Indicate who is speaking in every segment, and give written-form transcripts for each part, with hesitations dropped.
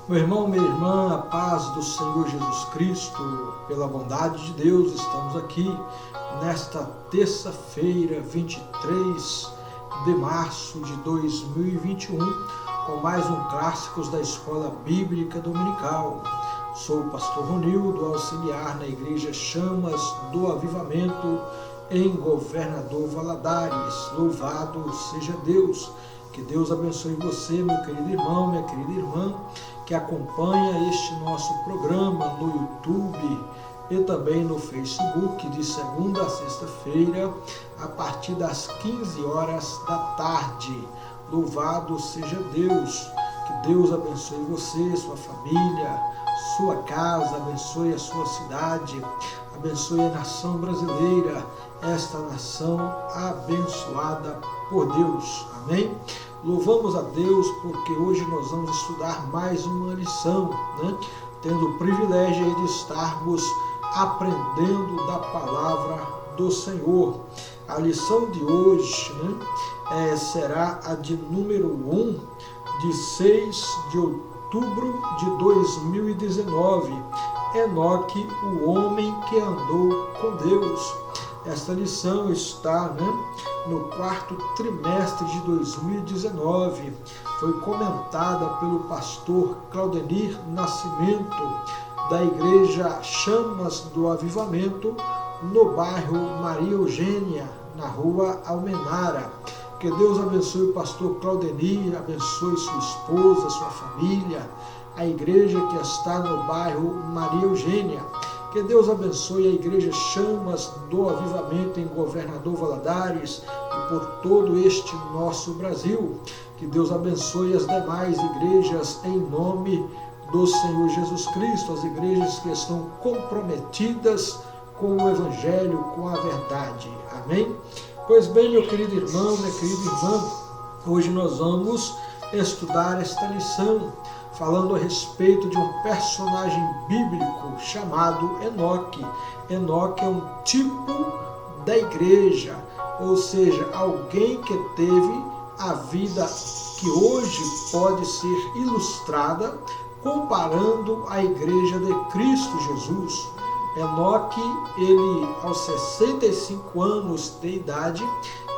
Speaker 1: Meu irmão, minha irmã, a paz do Senhor Jesus Cristo, pela bondade de Deus, estamos aqui nesta terça-feira, 23 de março de 2021, com mais um Clássicos da Escola Bíblica Dominical. Sou o pastor Ronildo, auxiliar na Igreja Chamas do Avivamento, em Governador Valadares. Louvado seja Deus. Que Deus abençoe você, meu querido irmão, minha querida irmã, que acompanha este nosso programa no YouTube e também no Facebook, de segunda a sexta-feira, a partir das 15 horas da tarde. Louvado seja Deus. Que Deus abençoe você, sua família, sua casa, abençoe a sua cidade, abençoe a nação brasileira, esta nação abençoada por Deus. Amém? Louvamos a Deus porque hoje nós vamos estudar mais uma lição, tendo o privilégio de estarmos aprendendo da palavra do Senhor. A lição de hoje será a de número 1, de 6 de outubro de 2019. Enoque, o homem que andou com Deus. Esta lição está no quarto trimestre de 2019. Foi comentada pelo pastor Claudenir Nascimento, da Igreja Chamas do Avivamento, no bairro Maria Eugênia, na rua Almenara. Que Deus abençoe o pastor Claudenir, abençoe sua esposa, sua família, a igreja que está no bairro Maria Eugênia. Que Deus abençoe a Igreja Chamas do Avivamento em Governador Valadares e por todo este nosso Brasil. Que Deus abençoe as demais igrejas em nome do Senhor Jesus Cristo, as igrejas que estão comprometidas com o Evangelho, com a verdade. Amém? Pois bem, meu querido irmão, minha querida irmã, hoje nós vamos estudar esta lição, falando a respeito de um personagem bíblico chamado Enoque. Enoque é um tipo da igreja, ou seja, alguém que teve a vida que hoje pode ser ilustrada comparando a igreja de Cristo Jesus. Enoque, ele aos 65 anos de idade,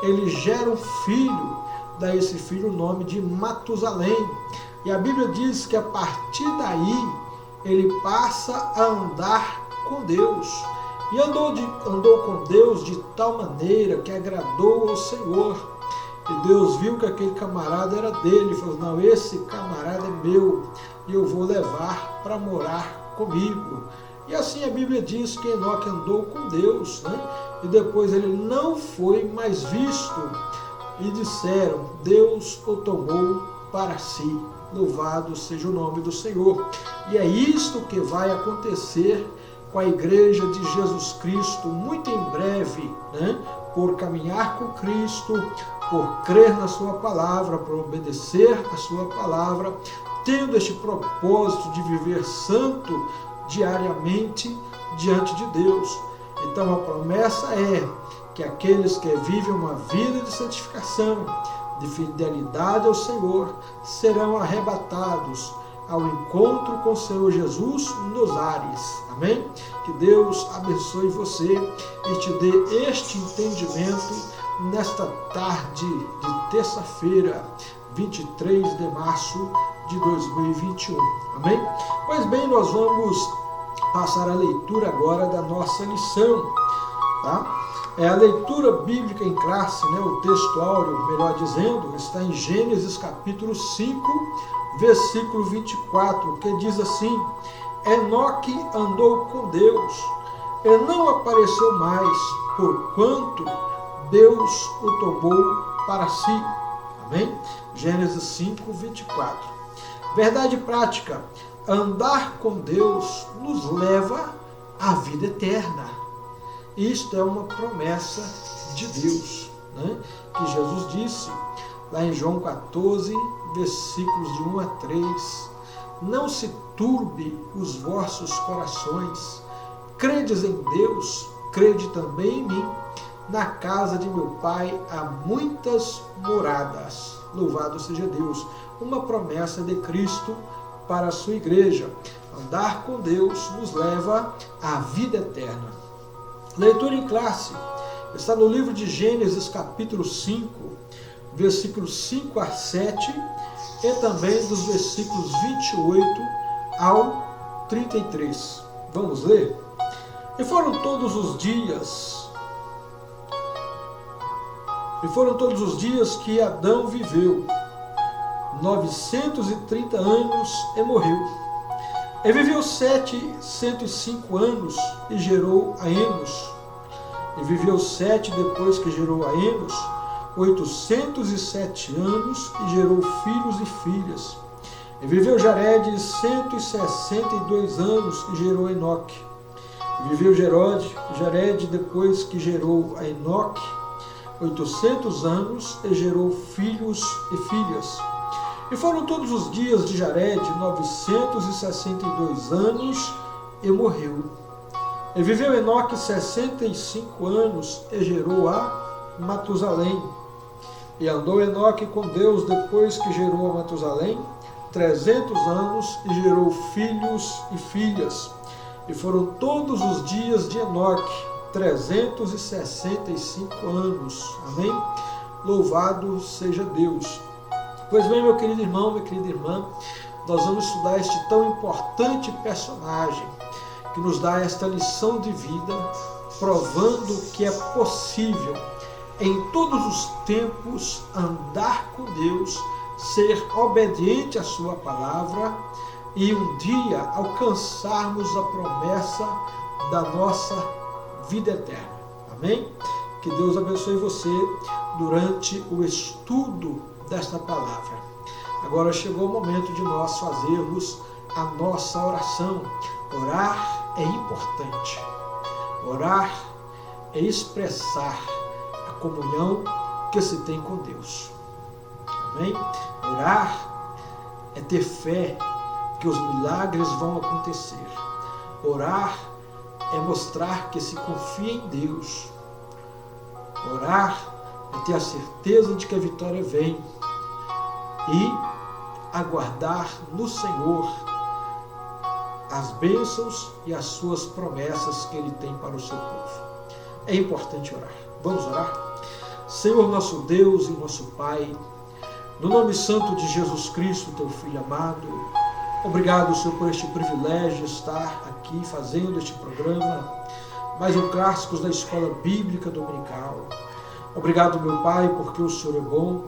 Speaker 1: ele gera um filho, dá esse filho o nome de Matusalém. E a Bíblia diz que a partir daí ele passa a andar com Deus. E andou com Deus de tal maneira que agradou ao Senhor. E Deus viu que aquele camarada era dele e falou: não, esse camarada é meu e eu vou levar para morar comigo. E assim a Bíblia diz que Enoque andou com Deus, e depois ele não foi mais visto. E disseram: Deus o tomou para si. Louvado seja o nome do Senhor. E é isto que vai acontecer com a igreja de Jesus Cristo muito em breve, por caminhar com Cristo, por crer na sua palavra, por obedecer a sua palavra, tendo este propósito de viver santo diariamente diante de Deus. Então a promessa é que aqueles que vivem uma vida de santificação, de fidelidade ao Senhor, serão arrebatados ao encontro com o Senhor Jesus nos ares. Amém? Que Deus abençoe você e te dê este entendimento nesta tarde de terça-feira, 23 de março de 2021. Amém? Pois bem, nós vamos passar a leitura agora da nossa lição, tá? É a leitura bíblica em classe, o texto áureo, melhor dizendo, está em Gênesis capítulo 5, versículo 24, que diz assim: Enoque andou com Deus e não apareceu mais, porquanto Deus o tomou para si. Amém? Gênesis 5, 24. Verdade prática: andar com Deus nos leva à vida eterna. Isto é uma promessa de Deus, que Jesus disse lá em João 14, versículos de 1 a 3. Não se turbe os vossos corações. Credes em Deus, crede também em mim. Na casa de meu Pai há muitas moradas. Louvado seja Deus. Uma promessa de Cristo para a sua igreja. Andar com Deus nos leva à vida eterna. Leitura em classe está no livro de Gênesis, capítulo 5, versículos 5 a 7, e também dos versículos 28 ao 33. Vamos ler? E foram todos os dias que Adão viveu, 930 anos, e morreu. E viveu 705 anos e gerou a Enos. E viveu 7 depois que gerou a Enos, 807 anos, e gerou filhos e filhas. E viveu Jared 162 anos e gerou Enoque. E viveu Jared depois que gerou a Enoque, 800 anos, e gerou filhos e filhas. E foram todos os dias de Jared 962 anos e morreu. E viveu Enoque 65 anos e gerou a Matusalém. E andou Enoque com Deus depois que gerou a Matusalém 300 anos e gerou filhos e filhas. E foram todos os dias de Enoque 365 anos. Amém? Louvado seja Deus. Pois bem, meu querido irmão, minha querida irmã, nós vamos estudar este tão importante personagem que nos dá esta lição de vida, provando que é possível em todos os tempos andar com Deus, ser obediente à sua palavra e um dia alcançarmos a promessa da nossa vida eterna. Amém? Que Deus abençoe você durante o estudo desta palavra. Agora chegou o momento de nós fazermos a nossa oração. Orar é importante. Orar é expressar a comunhão que se tem com Deus. Amém? Orar é ter fé que os milagres vão acontecer. Orar é mostrar que se confia em Deus. Orar é ter a certeza de que a vitória vem e aguardar no Senhor as bênçãos e as suas promessas que Ele tem para o seu povo. É importante orar. Vamos orar? Senhor nosso Deus e nosso Pai, no nome santo de Jesus Cristo, Teu Filho amado, obrigado, Senhor, por este privilégio de estar aqui fazendo este programa, mais um Clássicos da Escola Bíblica Dominical. Obrigado, meu Pai, porque o Senhor é bom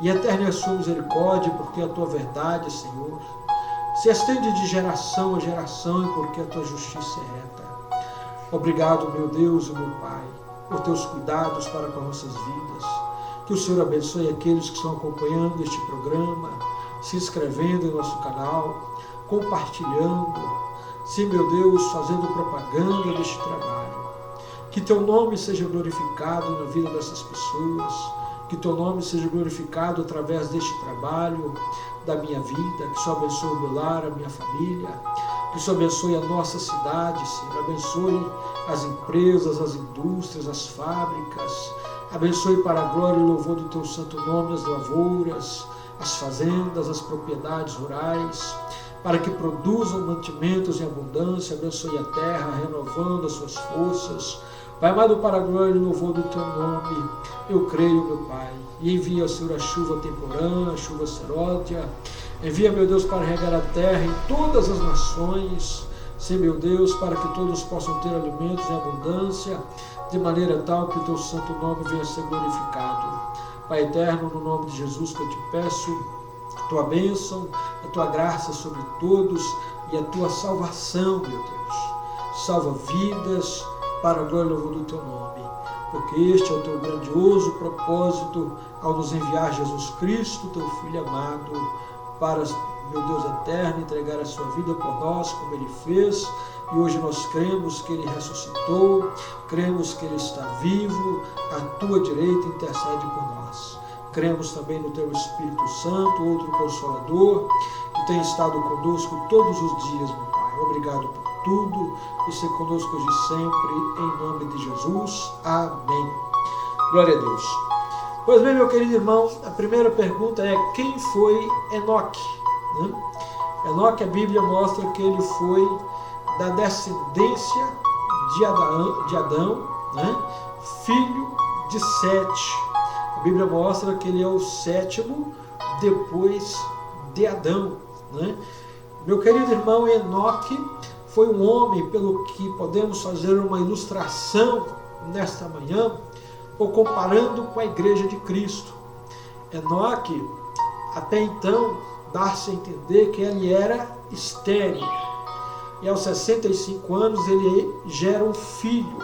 Speaker 1: e eterna é a sua misericórdia, porque a tua verdade, Senhor, se estende de geração a geração e porque a tua justiça é reta. Obrigado, meu Deus e meu Pai, por teus cuidados para com nossas vidas. Que o Senhor abençoe aqueles que estão acompanhando este programa, se inscrevendo em nosso canal, compartilhando, sim, meu Deus, fazendo propaganda deste trabalho. Que teu nome seja glorificado na vida dessas pessoas, que teu nome seja glorificado através deste trabalho, da minha vida, que o Senhor abençoe o meu lar, a minha família, que o Senhor abençoe a nossa cidade, Senhor, abençoe as empresas, as indústrias, as fábricas, abençoe para a glória e louvor do teu santo nome as lavouras, as fazendas, as propriedades rurais, para que produzam mantimentos em abundância, abençoe a terra, renovando as suas forças. Pai amado, para a glória e louvor do teu nome, eu creio, meu Pai, e envia, Senhor, a chuva temporã, a chuva seródia, envia, meu Deus, para regar a terra em todas as nações, sim, meu Deus, para que todos possam ter alimentos em abundância, de maneira tal que o teu santo nome venha a ser glorificado. Pai eterno, no nome de Jesus que eu te peço, a tua bênção, a tua graça sobre todos e a tua salvação, meu Deus. Salva vidas, para a glória e louvor do teu nome, porque este é o teu grandioso propósito ao nos enviar Jesus Cristo, teu Filho amado, para, meu Deus eterno, entregar a sua vida por nós, como Ele fez, e hoje nós cremos que Ele ressuscitou, cremos que Ele está vivo, à tua direita intercede por nós. Cremos também no teu Espírito Santo, outro Consolador, que tem estado conosco todos os dias, meu Pai. Obrigado por tudo e ser conosco hoje e sempre, em nome de Jesus. Amém. Glória a Deus. Pois bem, meu querido irmão, a primeira pergunta é: quem foi Enoque? Enoque, a Bíblia mostra que ele foi da descendência de Adão, né? Filho de Sete. A Bíblia mostra que ele é o sétimo depois de Adão, né? Meu querido irmão, Enoque foi um homem pelo que podemos fazer uma ilustração nesta manhã, ou comparando com a igreja de Cristo. Enoque, até então, dá-se a entender que ele era estéril. E aos 65 anos ele gera um filho.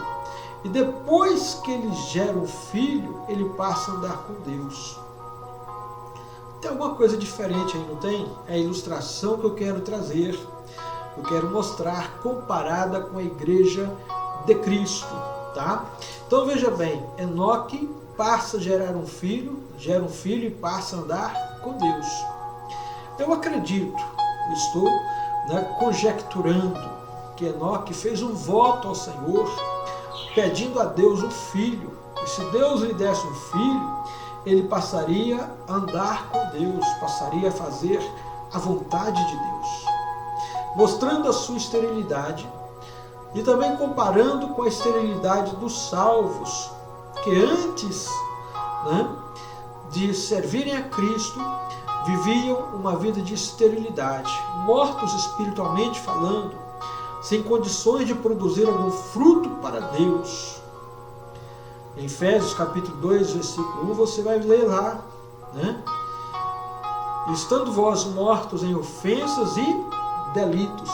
Speaker 1: E depois que ele gera um filho, ele passa a andar com Deus. Tem alguma coisa diferente aí, não tem? É a ilustração que eu quero trazer. Eu quero mostrar comparada com a igreja de Cristo, tá? Então veja bem, Enoque passa a gerar um filho, gera um filho e passa a andar com Deus. Eu acredito, estou conjecturando que Enoque fez um voto ao Senhor, pedindo a Deus um filho. E se Deus lhe desse um filho, ele passaria a andar com Deus, passaria a fazer a vontade de Deus, mostrando a sua esterilidade e também comparando com a esterilidade dos salvos, que antes, de servirem a Cristo, viviam uma vida de esterilidade, mortos espiritualmente falando, sem condições de produzir algum fruto para Deus. Em Efésios capítulo 2, versículo 1, você vai ler lá, estando vós mortos em ofensas e delitos,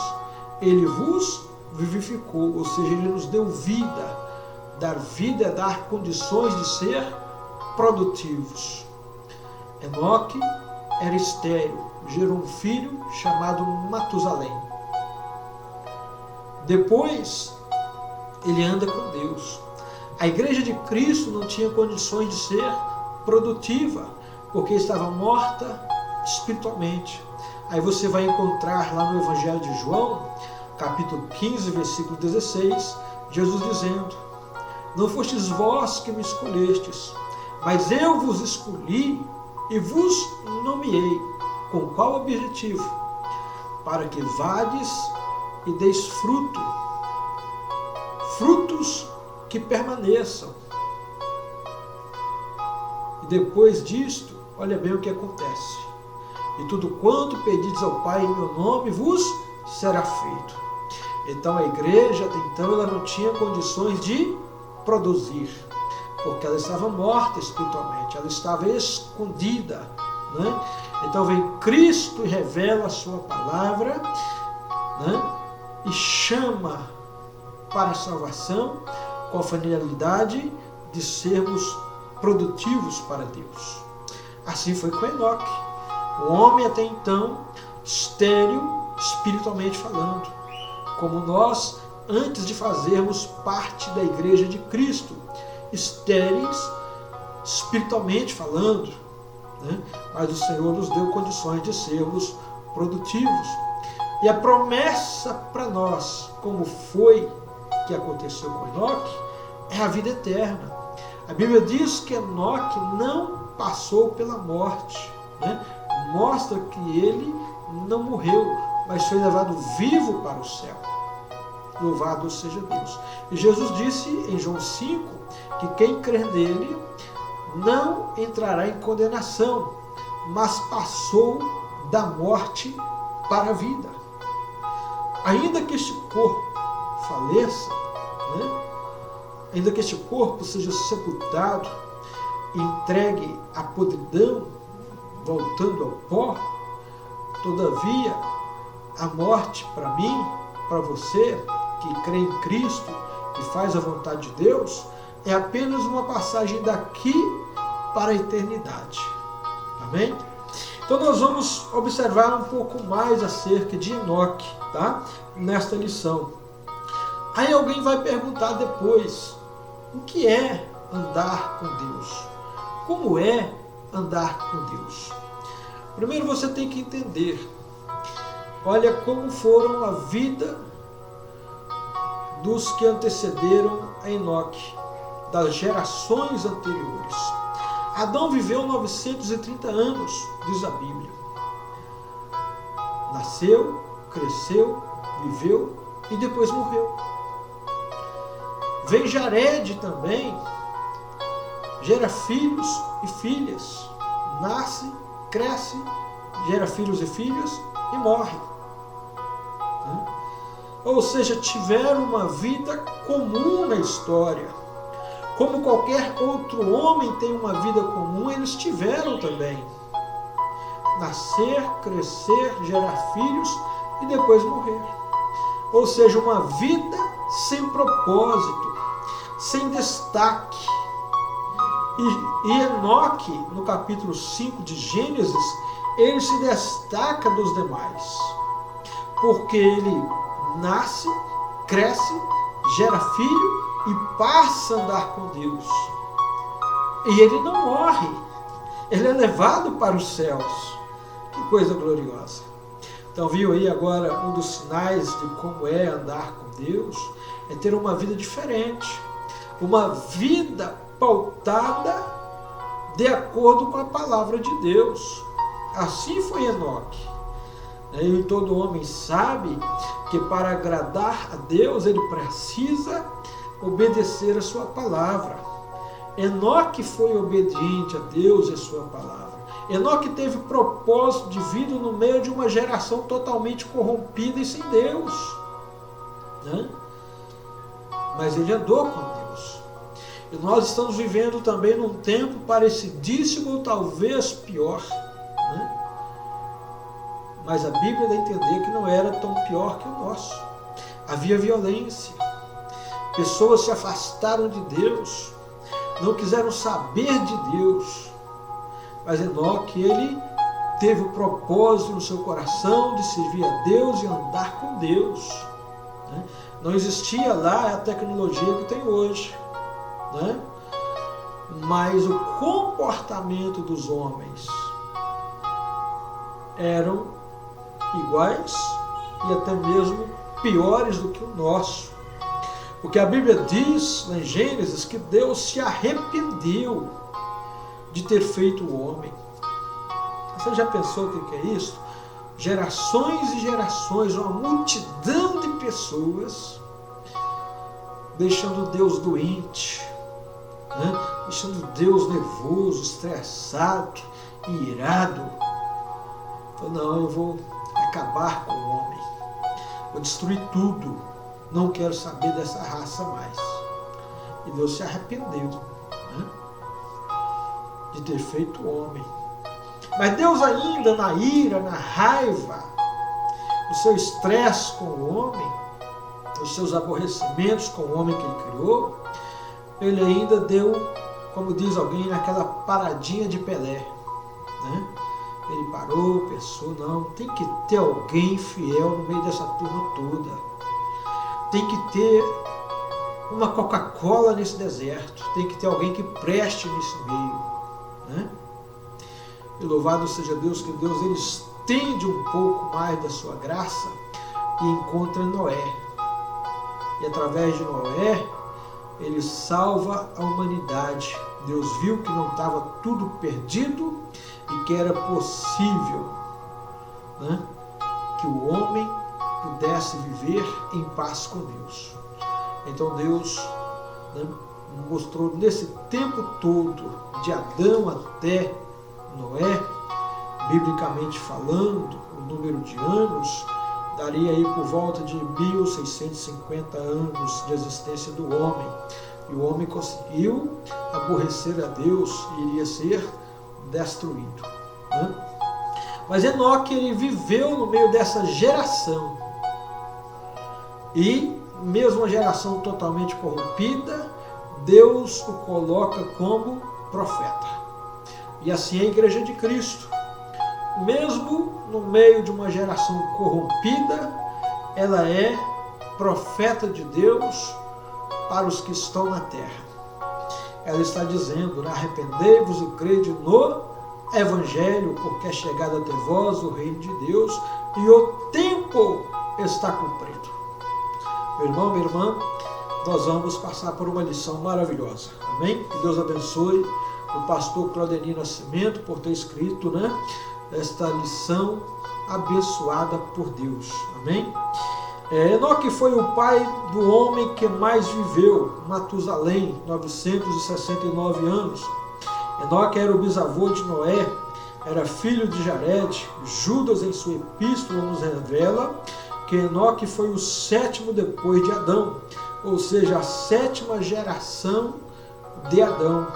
Speaker 1: ele vos vivificou, ou seja, ele nos deu vida. Dar vida é dar condições de ser produtivos. Enoque era estéril, gerou um filho chamado Matusalém. Depois, ele anda com Deus. A igreja de Cristo não tinha condições de ser produtiva, porque estava morta espiritualmente. Aí você vai encontrar lá no Evangelho de João, capítulo 15, versículo 16, Jesus dizendo: não fostes vós que me escolhestes, mas eu vos escolhi e vos nomeei. Com qual objetivo? Para que vades e deis frutos que permaneçam. E depois disto, olha bem o que acontece. E tudo quanto pedides ao Pai em meu nome vos será feito. Então a igreja, até então, ela não tinha condições de produzir, porque ela estava morta espiritualmente, ela estava escondida, Então vem Cristo e revela a sua palavra, e chama para a salvação com a finalidade de sermos produtivos para Deus. Assim foi com Enoque, um homem até então estéril espiritualmente falando, como nós antes de fazermos parte da igreja de Cristo, estéreis espiritualmente falando, mas o Senhor nos deu condições de sermos produtivos. E a promessa para nós, como foi que aconteceu com Enoque, é a vida eterna. A Bíblia diz que Enoque não passou pela morte, mostra que ele não morreu, mas foi levado vivo para o céu. Louvado seja Deus. E Jesus disse em João 5 que quem crer nele não entrará em condenação, mas passou da morte para a vida. Ainda que este corpo faleça, ainda que este corpo seja sepultado, entregue à podridão, voltando ao pó, todavia a morte para mim, para você que crê em Cristo e faz a vontade de Deus, é apenas uma passagem daqui para a eternidade. Amém? Então nós vamos observar um pouco mais acerca de Enoque, tá? Nesta lição. Aí alguém vai perguntar depois, o que é andar com Deus? Como é andar com Deus? Primeiro você tem que entender, olha como foram a vida dos que antecederam a Enoque, das gerações anteriores. Adão viveu 930 anos, diz a Bíblia. Nasceu, cresceu, viveu e depois morreu. Vem Jared também, gera filhos e filhas, nasce, cresce, gera filhos e filhas e morre. Ou seja, tiveram uma vida comum na história. Como qualquer outro homem tem uma vida comum, eles tiveram também. Nascer, crescer, gerar filhos e depois morrer. Ou seja, uma vida sem propósito, sem destaque. E Enoque, no capítulo 5 de Gênesis, ele se destaca dos demais. Porque ele nasce, cresce, gera filho e passa a andar com Deus. E ele não morre. Ele é levado para os céus. Que coisa gloriosa. Então viu aí agora um dos sinais de como é andar com Deus, é ter uma vida diferente. Uma vida pautada de acordo com a palavra de Deus. Assim foi Enoque. E todo homem sabe que para agradar a Deus ele precisa obedecer a sua palavra. Enoque foi obediente a Deus e a sua palavra. Enoque teve propósito de vida no meio de uma geração totalmente corrompida e sem Deus. Mas ele andou com Deus. E nós estamos vivendo também num tempo parecidíssimo ou talvez pior. Mas a Bíblia dá a entender que não era tão pior que o nosso. Havia violência. Pessoas se afastaram de Deus. Não quiseram saber de Deus. Mas Enoque, ele teve o propósito no seu coração de servir a Deus e andar com Deus. Não existia lá a tecnologia que tem hoje. Mas o comportamento dos homens eram iguais e até mesmo piores do que o nosso. Porque a Bíblia diz em Gênesis que Deus se arrependeu de ter feito o homem. Você já pensou o que é isso? Gerações e gerações, uma multidão de pessoas deixando Deus doente, deixando Deus nervoso, estressado, irado. Então, não, eu vou acabar com o homem, vou destruir tudo, não quero saber dessa raça mais. E Deus se arrependeu de ter feito o homem. Mas Deus ainda, na ira, na raiva, no seu estresse com o homem, nos seus aborrecimentos com o homem que ele criou, ele ainda deu, como diz alguém, aquela paradinha de Pelé. Ele parou, pensou, não, tem que ter alguém fiel no meio dessa turma toda. Tem que ter uma Coca-Cola nesse deserto. Tem que ter alguém que preste nesse meio. E louvado seja Deus, que Deus ele estende um pouco mais da sua graça e encontra Noé. E através de Noé, ele salva a humanidade. Deus viu que não estava tudo perdido e que era possível que o homem pudesse viver em paz com Deus. Então Deus mostrou nesse tempo todo, de Adão até Noé, biblicamente falando, o número de anos daria aí por volta de 1650 anos de existência do homem. E o homem conseguiu aborrecer a Deus e iria ser destruído. Mas Enoque, ele viveu no meio dessa geração. E mesmo uma geração totalmente corrompida, Deus o coloca como profeta. E assim é a Igreja de Cristo. Mesmo no meio de uma geração corrompida, ela é profeta de Deus para os que estão na terra. Ela está dizendo, arrependei-vos e crede no Evangelho, porque é chegado até vós o reino de Deus e o tempo está cumprido. Meu irmão, minha irmã, nós vamos passar por uma lição maravilhosa. Amém? Que Deus abençoe o pastor Claudenir Nascimento por ter escrito, esta lição abençoada por Deus. Amém? Enoque foi o pai do homem que mais viveu, Matusalém, 969 anos. Enoque era o bisavô de Noé, era filho de Jared. Judas, em sua epístola, nos revela que Enoque foi o 7º depois de Adão, ou seja, a 7ª geração de Adão.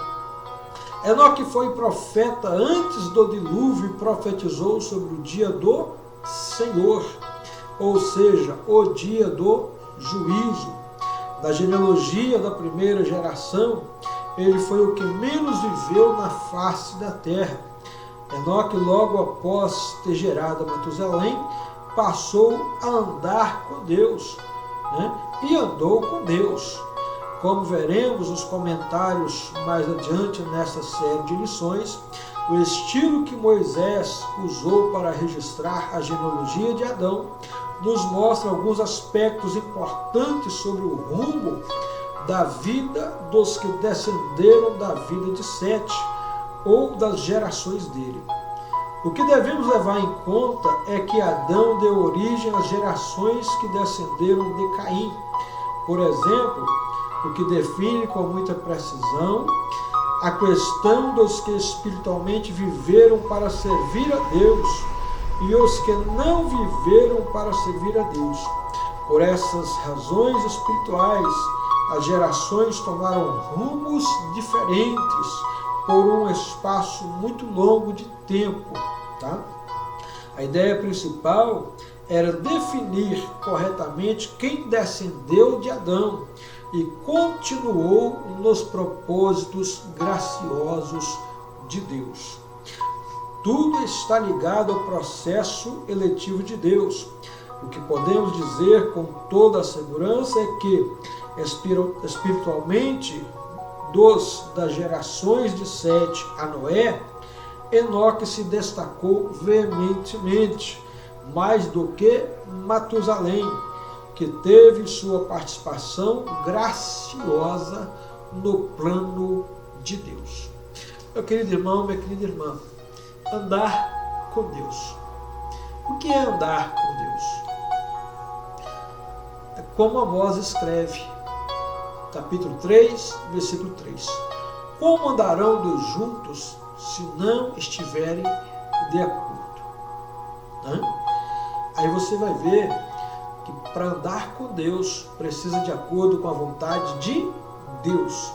Speaker 1: Enoque foi profeta antes do dilúvio e profetizou sobre o dia do Senhor, ou seja, o dia do juízo. Na genealogia da primeira geração, ele foi o que menos viveu na face da terra. Enoque, logo após ter gerado Matusalém, passou a andar com Deus, e andou com Deus. Como veremos nos comentários mais adiante nesta série de lições, o estilo que Moisés usou para registrar a genealogia de Adão nos mostra alguns aspectos importantes sobre o rumo da vida dos que descenderam da vida de Sete, ou das gerações dele. O que devemos levar em conta é que Adão deu origem às gerações que descenderam de Caim. Por exemplo, o que define com muita precisão a questão dos que espiritualmente viveram para servir a Deus e os que não viveram para servir a Deus. Por essas razões espirituais, as gerações tomaram rumos diferentes por um espaço muito longo de tempo. A ideia principal era definir corretamente quem descendeu de Adão e continuou nos propósitos graciosos de Deus. Tudo está ligado ao processo eletivo de Deus. O que podemos dizer com toda a segurança é que, espiritualmente, das gerações de Sete a Noé, Enoque se destacou veementemente, mais do que Matusalém, que teve sua participação graciosa no plano de Deus. Meu querido irmão, minha querida irmã, andar com Deus. O que é andar com Deus? É como Amós escreve, capítulo 3, versículo 3. Como andarão dois juntos se não estiverem de acordo? Aí você vai ver que para andar com Deus precisa de acordo com a vontade de Deus.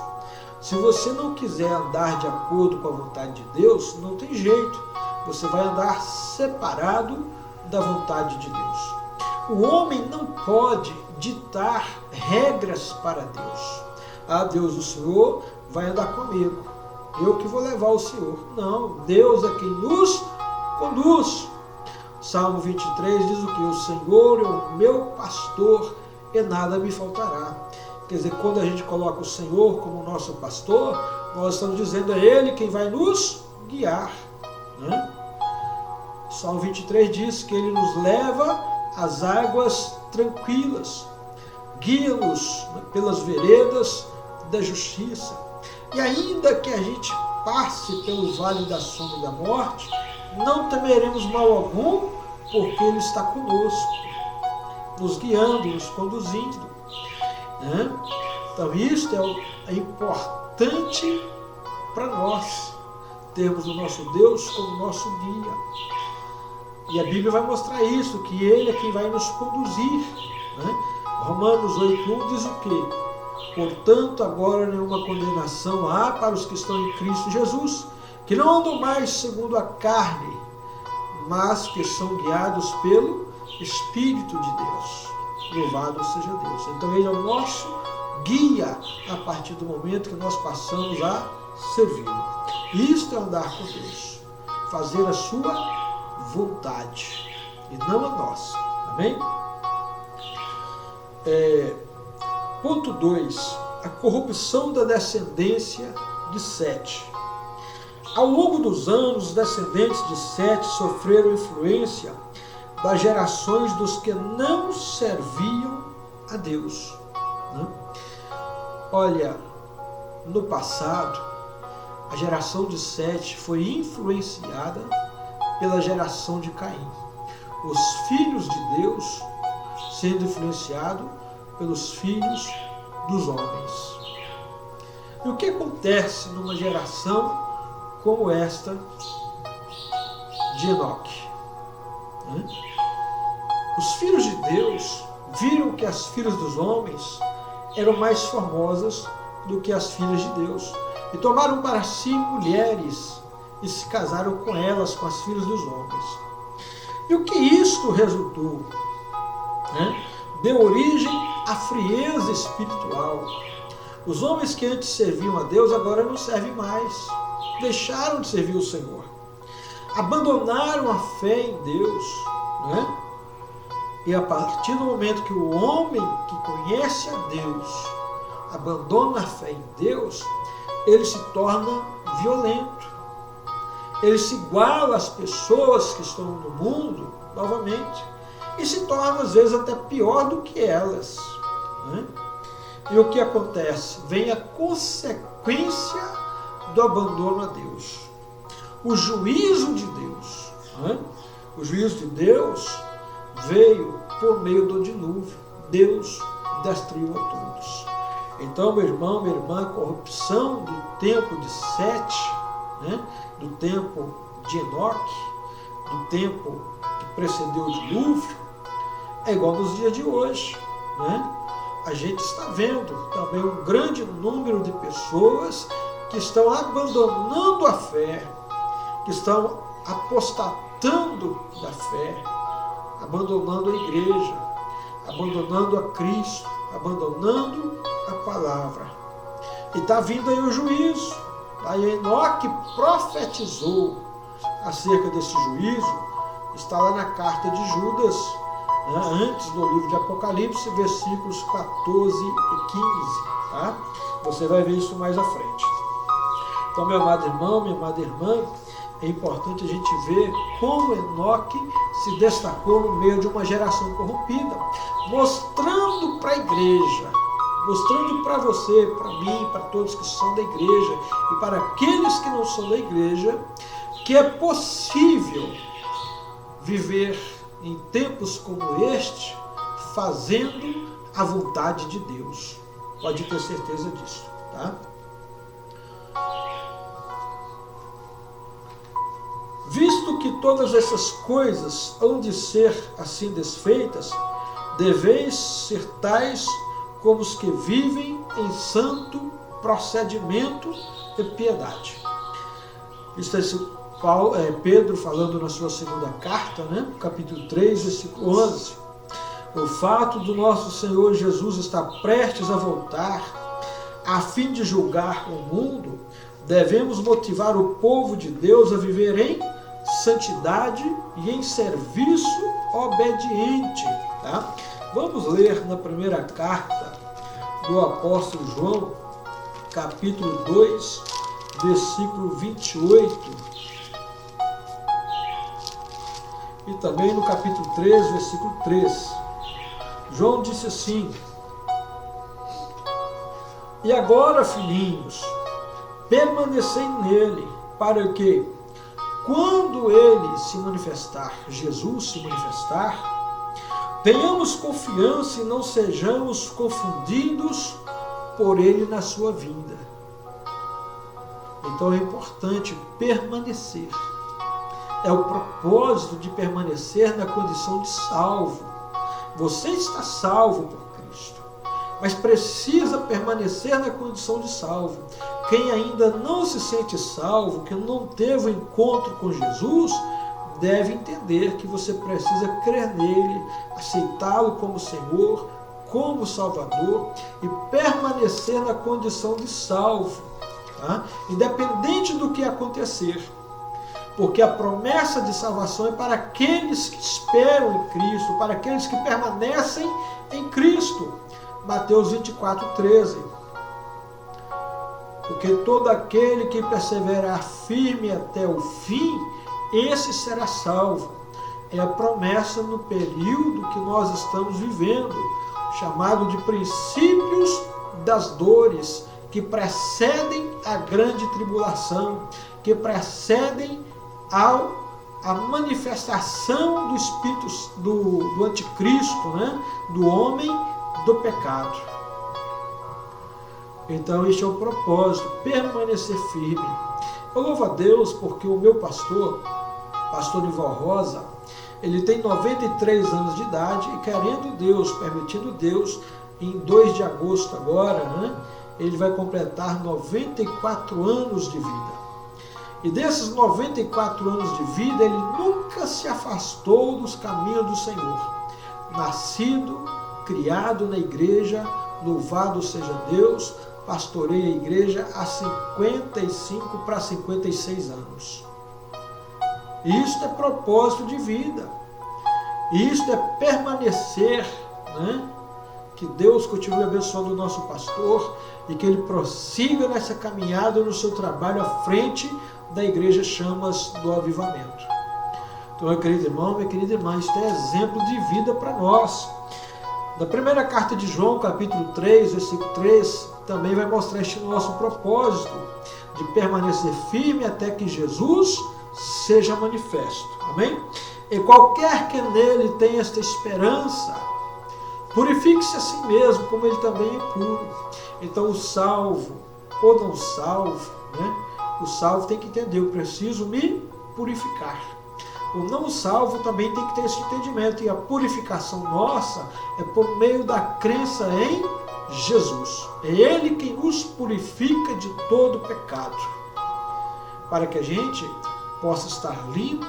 Speaker 1: Se você não quiser andar de acordo com a vontade de Deus, não tem jeito. Você vai andar separado da vontade de Deus. O homem não pode ditar regras para Deus. Deus, o Senhor vai andar comigo. Eu que vou levar o Senhor. Não, Deus é quem nos conduz. Salmo 23 diz o que? O Senhor é o meu pastor e nada me faltará. Quer dizer, quando a gente coloca o Senhor como nosso pastor, nós estamos dizendo a Ele quem vai nos guiar. Salmo 23 diz que Ele nos leva às águas tranquilas, guia-nos pelas veredas da justiça. E ainda que a gente passe pelo vale da sombra da morte, não temeremos mal algum, porque Ele está conosco, nos guiando, nos conduzindo. Então isto é importante para nós, termos o nosso Deus como nosso guia. E a Bíblia vai mostrar isso, que Ele é quem vai nos conduzir. Romanos 8:1 diz o quê? Portanto, agora nenhuma condenação há para os que estão em Cristo Jesus, que não andam mais segundo a carne, mas que são guiados pelo Espírito de Deus. Louvado seja Deus. Então Ele é o nosso guia a partir do momento que nós passamos a servi-lo. Isto é andar com Deus. Fazer a sua vontade e não a nossa. Amém? Ponto 2. A corrupção da descendência de Sete. Ao longo dos anos, os descendentes de Sete sofreram influência das gerações dos que não serviam a Deus. Olha, no passado, a geração de Sete foi influenciada pela geração de Caim. Os filhos de Deus sendo influenciados pelos filhos dos homens. E o que acontece numa geração como esta de Enoque? Os filhos de Deus viram que as filhas dos homens eram mais formosas do que as filhas de Deus e tomaram para si mulheres e se casaram com elas, com as filhas dos homens. E o que isto resultou? Deu origem à frieza espiritual. Os homens que antes serviam a Deus agora não servem mais. Deixaram de servir o Senhor. Abandonaram a fé em Deus. E a partir do momento que o homem que conhece a Deus abandona a fé em Deus, ele se torna violento. Ele se iguala às pessoas que estão no mundo novamente e se torna às vezes até pior do que elas. E o que acontece? Vem a consequência do abandono a Deus. O juízo de Deus. O juízo de Deus veio por meio do dilúvio. Deus destruiu a todos. Então, meu irmão, minha irmã, a corrupção do tempo de Sete, do tempo de Enoque, do tempo que precedeu o dilúvio, é igual nos dias de hoje. A gente está vendo também um grande número de pessoas que estão abandonando a fé, que estão apostatando da fé, abandonando a igreja, abandonando a Cristo, abandonando a palavra. E está vindo aí o juízo. Aí Enoque profetizou acerca desse juízo, está lá na carta de Judas, antes do livro de Apocalipse, versículos 14 e 15. Tá? Você vai ver isso mais à frente. Então, meu amado irmão, minha amada irmã, é importante a gente ver como Enoque se destacou no meio de uma geração corrompida, mostrando para a igreja, mostrando para você, para mim, para todos que são da igreja e para aqueles que não são da igreja, que é possível viver em tempos como este, fazendo a vontade de Deus. Pode ter certeza disso, tá? Visto que todas essas coisas hão de ser assim desfeitas, deveis ser tais como os que vivem em santo procedimento e piedade. Isso é Pedro falando na sua segunda carta, capítulo 3, versículo 11. O fato do nosso Senhor Jesus estar prestes a voltar, a fim de julgar o mundo, devemos motivar o povo de Deus a viver em santidade e em serviço obediente. Tá? Vamos ler na primeira carta do apóstolo João, capítulo 2, versículo 28. E também no capítulo 3, versículo 3. João disse assim: E agora, filhinhos, permanecei nele, para que, quando ele se manifestar, Jesus se manifestar, tenhamos confiança e não sejamos confundidos por ele na sua vinda. Então é importante permanecer. É o propósito de permanecer na condição de salvo. Você está salvo por Cristo, mas precisa permanecer na condição de salvo. Quem ainda não se sente salvo, que não teve o encontro com Jesus, deve entender que você precisa crer nele, aceitá-lo como Senhor, como Salvador e permanecer na condição de salvo, tá? Independente do que acontecer. Porque a promessa de salvação é para aqueles que esperam em Cristo, para aqueles que permanecem em Cristo. Mateus 24, 13. Porque todo aquele que perseverar firme até o fim, esse será salvo. É a promessa no período que nós estamos vivendo, chamado de princípios das dores, que precedem a grande tribulação, que precedem ao a manifestação do espírito do anticristo, né? Do homem do pecado. Então este é o propósito, permanecer firme. Eu louvo a Deus porque o meu pastor Nival Rosa, ele tem 93 anos de idade e querendo Deus, permitindo Deus, em 2 de agosto agora, né? Ele vai completar 94 anos de vida. E desses 94 anos de vida, ele nunca se afastou dos caminhos do Senhor. Nascido, criado na igreja, louvado seja Deus, pastorei a igreja há 55 para 56 anos. Isto é propósito de vida. Isto é permanecer, né? Que Deus continue abençoando o nosso pastor e que ele prossiga nessa caminhada no seu trabalho à frente da Igreja Chamas do Avivamento. Então, meu querido irmão, minha querida irmã, isto é exemplo de vida para nós. Na primeira carta de João, capítulo 3, versículo 3, também vai mostrar este nosso propósito de permanecer firme até que Jesus seja manifesto. Amém? E qualquer que nele tenha esta esperança, purifique-se a si mesmo, como ele também é puro. Então, o salvo ou não salvo, né? O salvo tem que entender, eu preciso me purificar. O não salvo também tem que ter esse entendimento. E a purificação nossa é por meio da crença em Jesus. É Ele quem nos purifica de todo pecado. Para que a gente possa estar limpo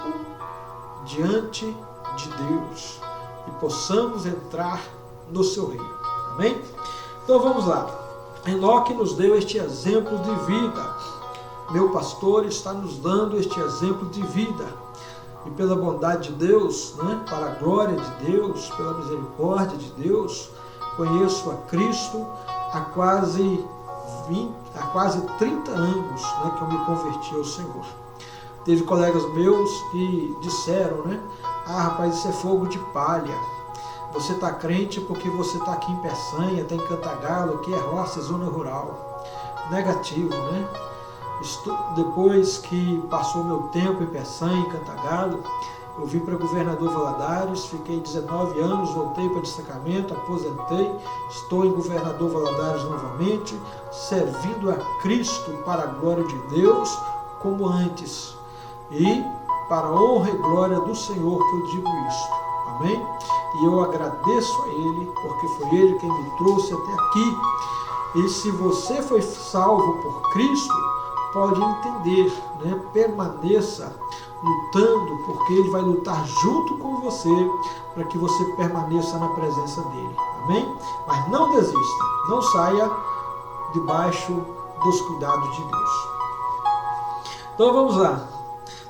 Speaker 1: diante de Deus. E possamos entrar no seu reino. Amém? Então vamos lá. Enoque nos deu este exemplo de vida. Meu pastor está nos dando este exemplo de vida. E pela bondade de Deus, né, para a glória de Deus, pela misericórdia de Deus, conheço a Cristo há quase 30 anos, né, que eu me converti ao Senhor. Teve colegas meus que disseram, né, rapaz, isso é fogo de palha. Você está crente porque você está aqui em Peçanha, está em Cantagalo, que é roça, é zona rural. Negativo, né? Depois que passou meu tempo em Peçanha, em Cantagalo, eu vim para Governador Valadares, fiquei 19 anos, voltei para destacamento, aposentei, estou em Governador Valadares novamente, servindo a Cristo para a glória de Deus, como antes. E para a honra e glória do Senhor que eu digo isto. Amém? E eu agradeço a Ele, porque foi Ele quem me trouxe até aqui. E se você foi salvo por Cristo, pode entender, né? Permaneça lutando, porque Ele vai lutar junto com você, para que você permaneça na presença dEle. Amém? Mas não desista, não saia debaixo dos cuidados de Deus. Então vamos lá.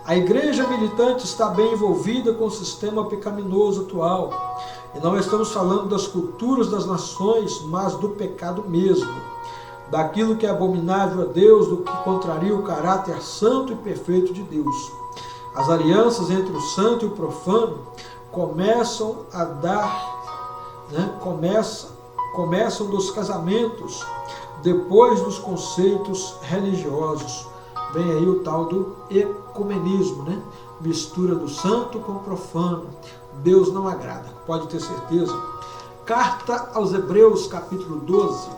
Speaker 1: A igreja militante está bem envolvida com o sistema pecaminoso atual. E não estamos falando das culturas das nações, mas do pecado mesmo. Daquilo que é abominável a Deus, do que contraria o caráter santo e perfeito de Deus. As alianças entre o santo e o profano começam a dar, né, começam dos casamentos, depois dos conceitos religiosos. Vem aí o tal do ecumenismo, né? Mistura do santo com o profano. Deus não agrada, pode ter certeza. Carta aos Hebreus, capítulo 12,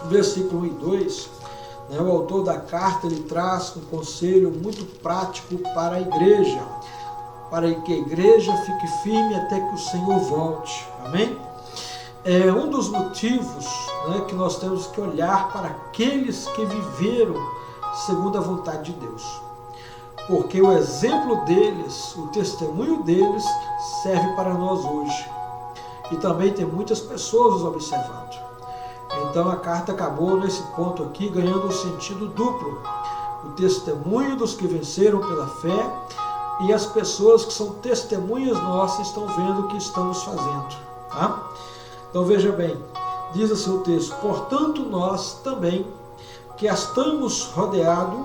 Speaker 1: versículo 1 e 2. Né? O autor da carta ele traz um conselho muito prático para a igreja, para que a igreja fique firme até que o Senhor volte. Amém? É um dos motivos, né, que nós temos que olhar para aqueles que viveram segundo a vontade de Deus. Porque o exemplo deles, o testemunho deles, serve para nós hoje. E também tem muitas pessoas nos observando. Então a carta acabou nesse ponto aqui, ganhando um sentido duplo. O testemunho dos que venceram pela fé e as pessoas que são testemunhas nossas estão vendo o que estamos fazendo. Tá? Então veja bem, diz assim o texto: portanto nós também, que estamos rodeados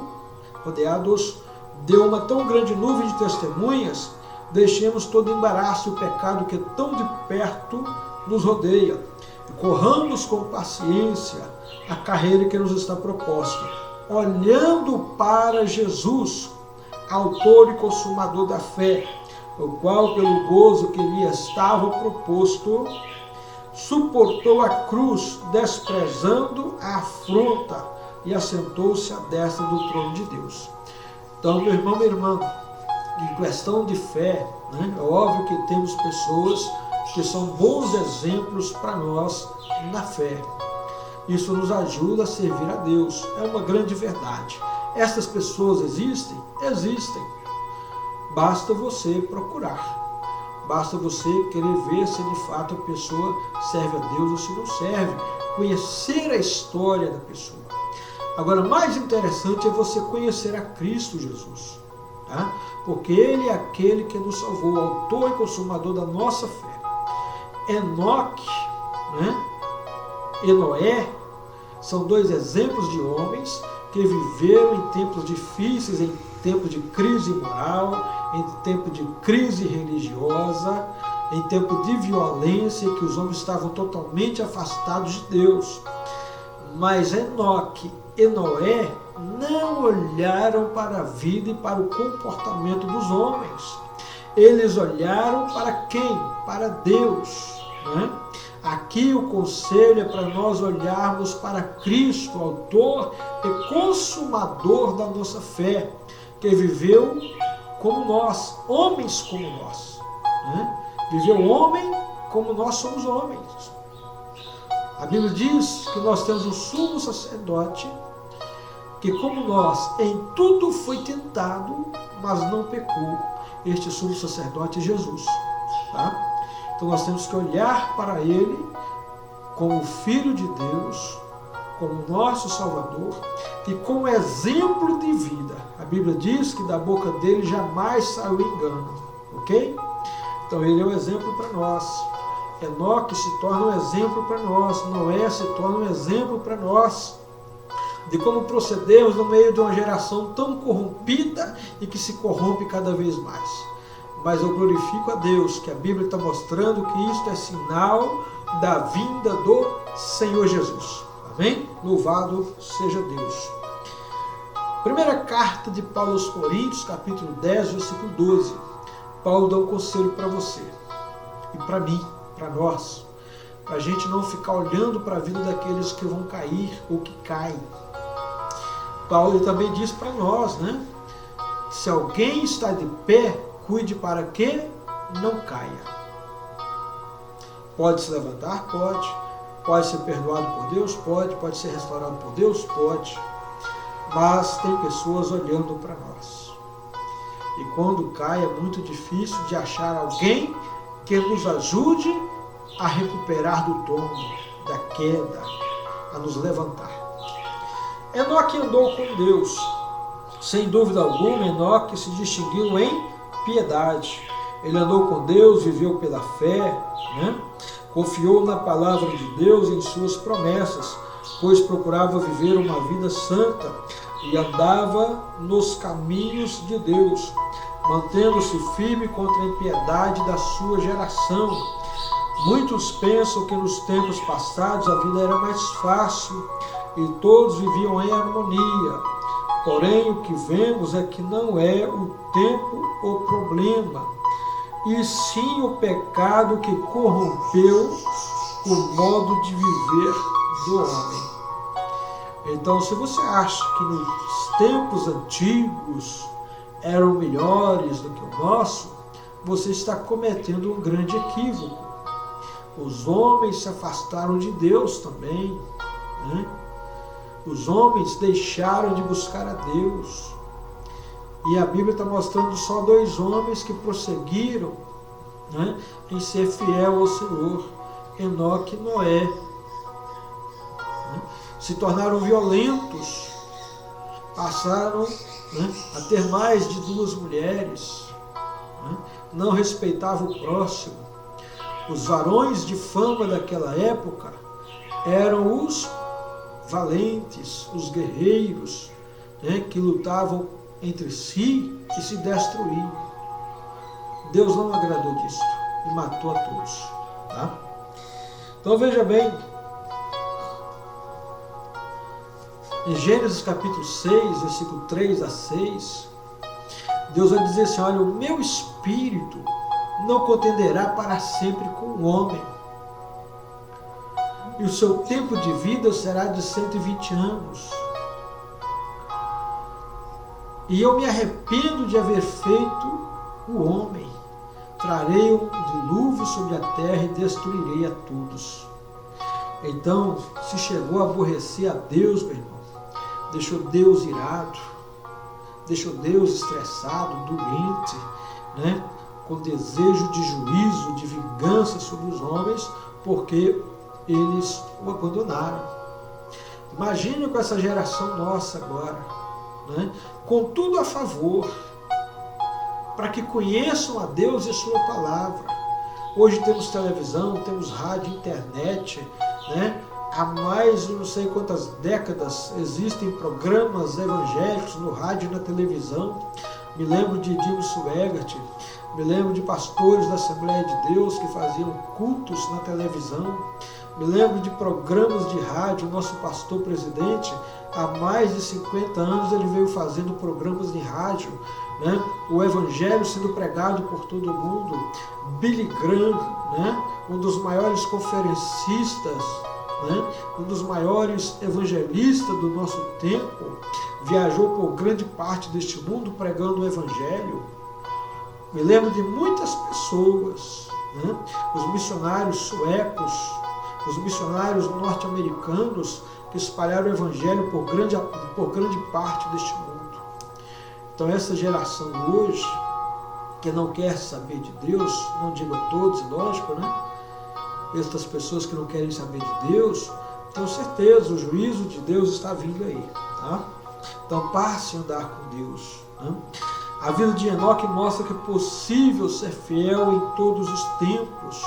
Speaker 1: de uma tão grande nuvem de testemunhas, deixemos todo embaraço e o pecado que tão de perto nos rodeia, e corramos com paciência a carreira que nos está proposta, olhando para Jesus, autor e consumador da fé, o qual, pelo gozo que lhe estava proposto, suportou a cruz, desprezando a afronta, e assentou-se à destra do trono de Deus. Então, meu irmão, minha irmã, em questão de fé, né, é óbvio que temos pessoas que são bons exemplos para nós na fé. Isso nos ajuda a servir a Deus. É uma grande verdade. Essas pessoas existem? Existem. Basta você procurar. Basta você querer ver se de fato a pessoa serve a Deus ou se não serve. Conhecer a história da pessoa. Agora, mais interessante é você conhecer a Cristo Jesus. Tá? Porque Ele é aquele que nos salvou, o autor e consumador da nossa fé. Enoque, né, e Noé são dois exemplos de homens que viveram em tempos difíceis, em tempos de crise moral, em tempo de crise religiosa, em tempo de violência, que os homens estavam totalmente afastados de Deus. Mas Enoque e Noé não olharam para a vida e para o comportamento dos homens. Eles olharam para quem? Para Deus. Né? Aqui o conselho é para nós olharmos para Cristo, autor e consumador da nossa fé, que viveu como nós, homens como nós. Né? Viveu homem como nós somos homens. A Bíblia diz que nós temos um sumo sacerdote que, como nós, em tudo foi tentado, mas não pecou. Este sumo sacerdote é Jesus. Tá? Então nós temos que olhar para Ele como Filho de Deus, como nosso Salvador, e como exemplo de vida. A Bíblia diz que da boca dele jamais saiu engano. Ok? Então ele é um exemplo para nós. Enoque se torna um exemplo para nós. Noé se torna um exemplo para nós. De como procedemos no meio de uma geração tão corrompida e que se corrompe cada vez mais. Mas eu glorifico a Deus, que a Bíblia está mostrando que isto é sinal da vinda do Senhor Jesus. Amém? Louvado seja Deus. Primeira carta de Paulo aos Coríntios, capítulo 10, versículo 12. Paulo dá um conselho para você e para mim, para nós, para a gente não ficar olhando para a vida daqueles que vão cair ou que caem. Paulo também diz para nós, né? Se alguém está de pé, cuide para que não caia. Pode se levantar? Pode. Pode ser perdoado por Deus? Pode. Pode ser restaurado por Deus? Pode. Mas tem pessoas olhando para nós. E quando cai é muito difícil de achar alguém que nos ajude a recuperar do tombo, da queda, a nos levantar. Enoque andou com Deus. Sem dúvida alguma, Enoque se distinguiu em piedade. Ele andou com Deus, viveu pela fé, né? Confiou na palavra de Deus e em suas promessas, pois procurava viver uma vida santa e andava nos caminhos de Deus, mantendo-se firme contra a impiedade da sua geração. Muitos pensam que nos tempos passados a vida era mais fácil e todos viviam em harmonia. Porém, o que vemos é que não é o tempo o problema, e sim o pecado que corrompeu o modo de viver do homem. Então, se você acha que nos tempos antigos eram melhores do que o nosso, você está cometendo um grande equívoco. Os homens se afastaram de Deus também, né? Os homens deixaram de buscar a Deus. E a Bíblia está mostrando só dois homens que prosseguiram, né, em ser fiel ao Senhor: Enoque e Noé. Se tornaram violentos, passaram, né, a ter mais de 2 mulheres, né, não respeitavam o próximo. Os varões de fama daquela época eram os valentes, os guerreiros, né, que lutavam entre si e se destruíam. Deus não agradou disso e matou a todos. Tá? Então veja bem, em Gênesis capítulo 6, versículo 3 a 6, Deus vai dizer assim, olha, o meu espírito não contenderá para sempre com o homem. E o seu tempo de vida será de 120 anos. E eu me arrependo de haver feito o homem. Trarei um dilúvio sobre a terra e destruirei a todos. Então, se chegou a aborrecer a Deus, meu irmão, deixou Deus irado, deixou Deus estressado, doente, né? Com desejo de juízo, de vingança sobre os homens, porque eles o abandonaram. Imagine com essa geração nossa agora, né? Com tudo a favor, para que conheçam a Deus e a sua palavra. Hoje temos televisão, temos rádio, internet, né? Há mais de não sei quantas décadas existem programas evangélicos no rádio e na televisão. Me lembro de Jim Swaggart, me lembro de pastores da Assembleia de Deus que faziam cultos na televisão. Me lembro de programas de rádio. O nosso pastor presidente, há mais de 50 anos, ele veio fazendo programas de rádio, né? O evangelho sendo pregado por todo mundo. Billy Graham, né? Um dos maiores conferencistas, né? Um dos maiores evangelistas do nosso tempo, viajou por grande parte deste mundo pregando o evangelho. Me lembro de muitas pessoas, né? Os missionários suecos, os missionários norte-americanos que espalharam o evangelho por grande parte deste mundo. Então essa geração hoje, que não quer saber de Deus, não digo a todos, lógico, né? Estas pessoas que não querem saber de Deus, tenho certeza, o juízo de Deus está vindo aí, tá? Então passe a andar com Deus, né? A vida de Enoque mostra que é possível ser fiel em todos os tempos.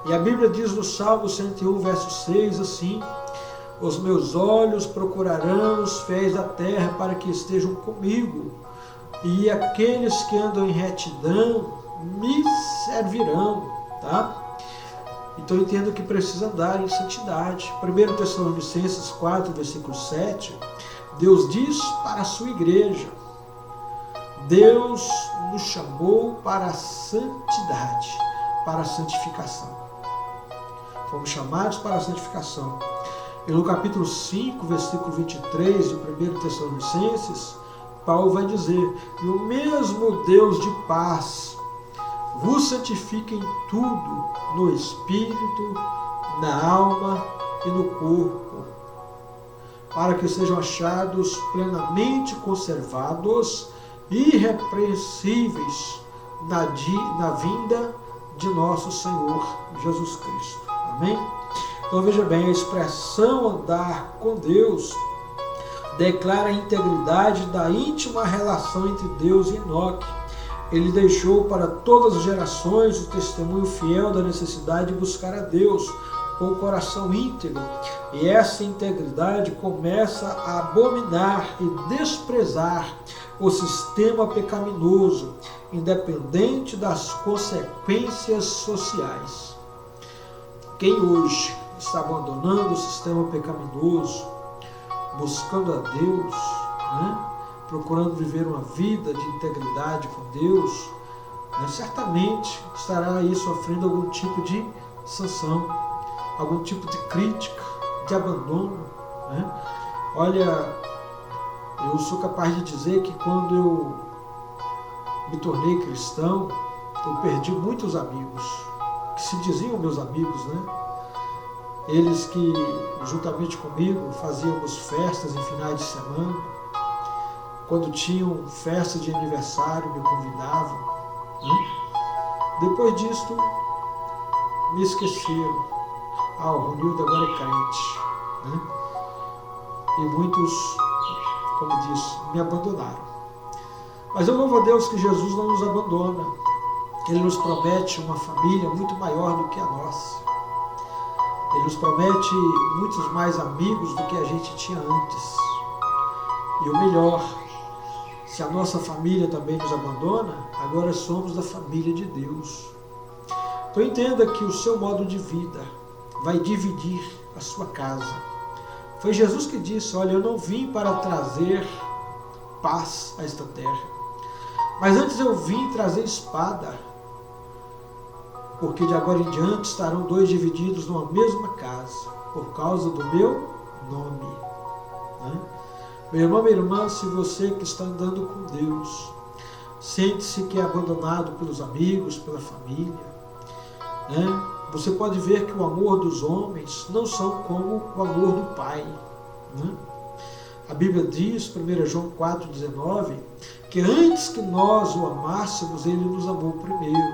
Speaker 1: E a Bíblia diz no Salmo 101, verso 6, assim: os meus olhos procurarão os fiéis da terra para que estejam comigo, e aqueles que andam em retidão me servirão, tá? Então eu entendo que precisa andar em santidade. 1 Tessalonicenses 4, versículo 7, Deus diz para a sua igreja: Deus nos chamou para a santidade, para a santificação. Fomos chamados para a santificação. E no capítulo 5, versículo 23 de 1 Tessalonicenses, Paulo vai dizer: e o mesmo Deus de paz vos santifique em tudo, no espírito, na alma e no corpo, para que sejam achados plenamente conservados, irrepreensíveis na vinda de nosso Senhor Jesus Cristo. Amém? Então veja bem, a expressão andar com Deus declara a integridade da íntima relação entre Deus e Enoque. Ele deixou para todas as gerações o testemunho fiel da necessidade de buscar a Deus com o coração íntegro. E essa integridade começa a abominar e desprezar o sistema pecaminoso, independente das consequências sociais. Quem hoje está abandonando o sistema pecaminoso, buscando a Deus, né? Procurando viver uma vida de integridade com Deus, né? Certamente estará aí sofrendo algum tipo de sanção, algum tipo de crítica, de abandono, né? Olha, eu sou capaz de dizer que quando eu me tornei cristão, eu perdi muitos amigos, que se diziam meus amigos, né? Eles que, juntamente comigo, fazíamos festas em finais de semana. Quando tinham festa de aniversário, me convidavam, né? Depois disto, me esqueceram. Ah, o Ronildo agora é crente, né? E muitos, como disse, me abandonaram. Mas eu louvo a Deus que Jesus não nos abandona. Ele nos promete uma família muito maior do que a nossa. Ele nos promete muitos mais amigos do que a gente tinha antes. E o melhor, se a nossa família também nos abandona, agora somos da família de Deus. Então entenda que o seu modo de vida vai dividir a sua casa. Foi Jesus que disse: olha, eu não vim para trazer paz a esta terra. Mas antes eu vim trazer espada, porque de agora em diante estarão dois divididos numa mesma casa, por causa do meu nome. Né? Meu irmão, minha irmã, se você que está andando com Deus, sente-se que é abandonado pelos amigos, pela família, né? Você pode ver que o amor dos homens não são como o amor do Pai. Né? A Bíblia diz, 1 João 4,19, que antes que nós o amássemos, Ele nos amou primeiro.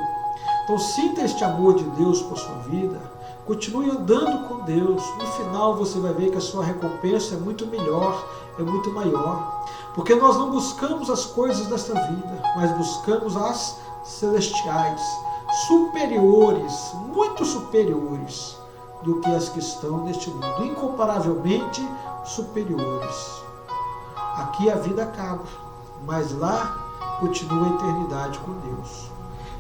Speaker 1: Então sinta este amor de Deus por sua vida, continue andando com Deus. No final você vai ver que a sua recompensa é muito melhor, é muito maior. Porque nós não buscamos as coisas desta vida, mas buscamos as celestiais, superiores, muito superiores do que as que estão neste mundo, incomparavelmente superiores. Aqui a vida acaba, mas lá continua a eternidade com Deus.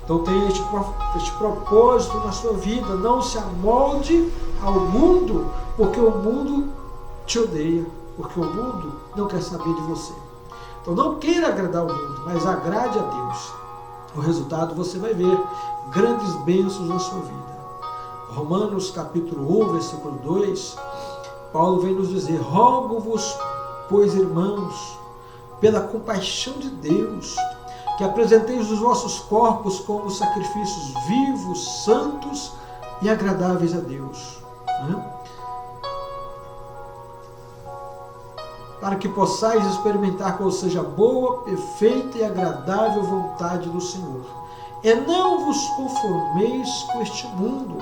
Speaker 1: Então tenha este propósito na sua vida, não se amolde ao mundo, porque o mundo te odeia, porque o mundo não quer saber de você. Então não queira agradar o mundo, mas agrade a Deus. O resultado você vai ver grandes bênçãos na sua vida. Romanos capítulo 1, versículo 2, Paulo vem nos dizer: rogo-vos, pois, irmãos, pela compaixão de Deus, que apresenteis os vossos corpos como sacrifícios vivos, santos e agradáveis a Deus. Né? Para que possais experimentar qual seja a boa, perfeita e agradável vontade do Senhor. E não vos conformeis com este mundo,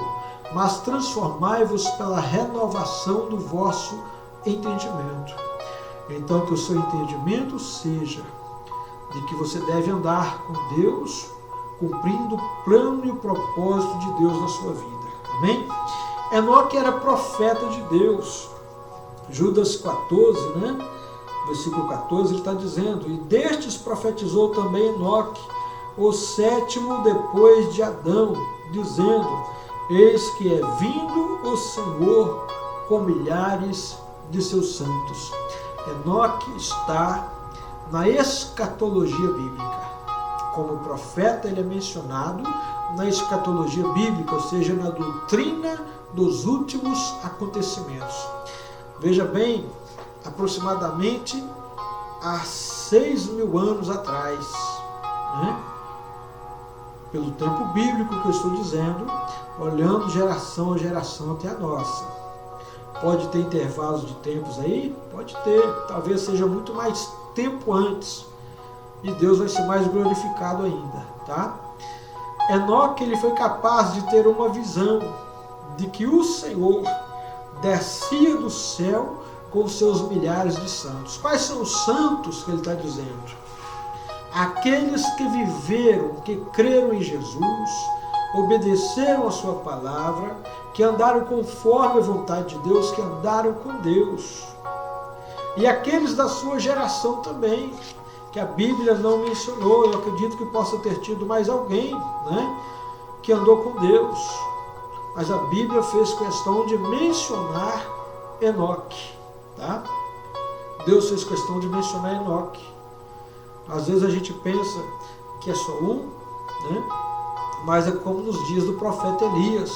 Speaker 1: mas transformai-vos pela renovação do vosso entendimento. Então que o seu entendimento seja de que você deve andar com Deus, cumprindo o plano e o propósito de Deus na sua vida. Amém? Enoque era profeta de Deus. Judas 14, né? Versículo 14, ele está dizendo: e destes profetizou também Enoque, o sétimo depois de Adão, dizendo: eis que é vindo o Senhor com milhares de seus santos. Enoque está na escatologia bíblica. Como profeta, ele é mencionado na escatologia bíblica, ou seja, na doutrina dos últimos acontecimentos. Veja bem, aproximadamente há 6.000 anos atrás, né? Pelo tempo bíblico que eu estou dizendo, olhando geração a geração até a nossa. Pode ter intervalos de tempos aí? Pode ter, talvez seja muito mais tempo antes, e Deus vai ser mais glorificado ainda, tá? Enoque, ele foi capaz de ter uma visão de que o Senhor descia do céu com seus milhares de santos. Quais são os santos que ele está dizendo? Aqueles que viveram, que creram em Jesus, obedeceram a sua palavra, que andaram conforme a vontade de Deus, que andaram com Deus. E aqueles da sua geração também, que a Bíblia não mencionou. Eu acredito que possa ter tido mais alguém, né, que andou com Deus. Mas a Bíblia fez questão de mencionar Enoque. Tá? Deus fez questão de mencionar Enoque. Às vezes a gente pensa que é só um, né? Mas é como nos dias do profeta Elias.